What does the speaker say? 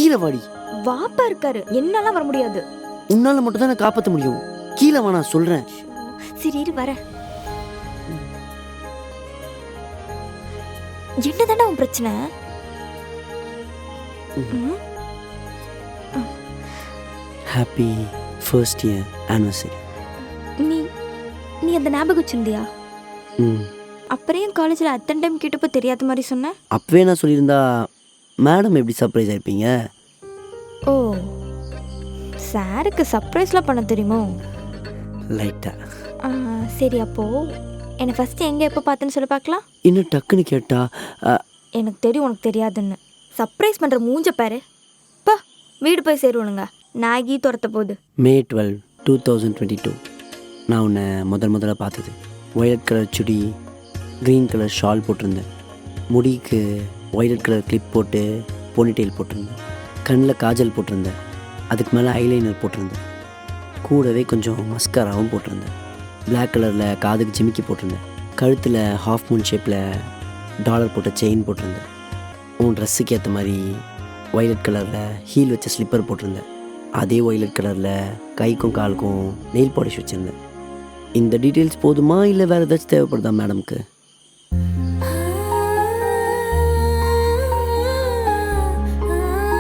கீழே வாடி. வாப்பா இருக்காரு, என்னால வர முடியாது. உன்னால மட்டும் தான் நான் காப்பாற்ற முடியும். கீழே வா, நான் சொல்றேன். சரி இரு வர. என்னதாண்டா உன் பிரச்சனை? Happy first year anniversary. நீ நீ அந்த ஞாபகம் வச்சிருந்தியா? அப்புறம் காலேஜில் அத்தனை டைம் கேட்டப்போ தெரியாத மாதிரி சொன்ன. அப்பவே நான் சொல்லியிருந்தா மேடம் எப்படி சர்ப்ரைஸ் ஆயிருப்பீங்க? ஓ, சாருக்கு சர்ப்ரைஸ்லாம் பண்ண தெரியுமோ? லைட்டா. சரி, அப்போ என்னை ஃபஸ்ட்டு எங்கே எப்போ பார்த்தேன்னு சொல்லி பார்க்கலாம். இன்னும் டக்குன்னு கேட்டா எனக்கு தெரியும் உனக்கு தெரியாதுன்னு. சர்ப்ரைஸ் பண்ணுற மூஞ்ச பாரு. பா, வீடு போய் சேருவனுங்க. நாகி துரத்த போகுது. May 12, 2022 நான் உன்னை முதல்ல பார்த்தது. ஒயலட் கலர் சுடி, க்ரீன் கலர் ஷால் போட்டிருந்தேன். முடிக்கு ஒயலட் கலர் கிளிப் போட்டு போனிடெயில் போட்டிருந்தேன். கண்ணில் காஜல் போட்டிருந்தேன். அதுக்கு மேலே ஐலைனர் போட்டிருந்தேன். கூடவே கொஞ்சம் மஸ்காராவும் போட்டிருந்தேன். பிளாக் கலரில் காதுக்கு ஜிமிக்கி போட்டிருந்தேன். கழுத்தில் ஹாஃப் மூன் ஷேப்பில் டாலர் போட்ட செயின் போட்டிருந்தேன். உன் ட்ரெஸ்ஸுக்கு ஏற்ற மாதிரி ஒயலட் கலரில் ஹீல் வச்ச ஸ்லிப்பர் போட்டிருந்தேன். அதே ஒயலட் கலரில் கைக்கும் காலுக்கும் நெயில் பாலிஷ் வச்சுருந்தேன். இந்த டீட்டெயில்ஸ் போதுமா இல்லை வேறு ஏதாச்சும் தேவைப்படுதா மேடம்க்கு?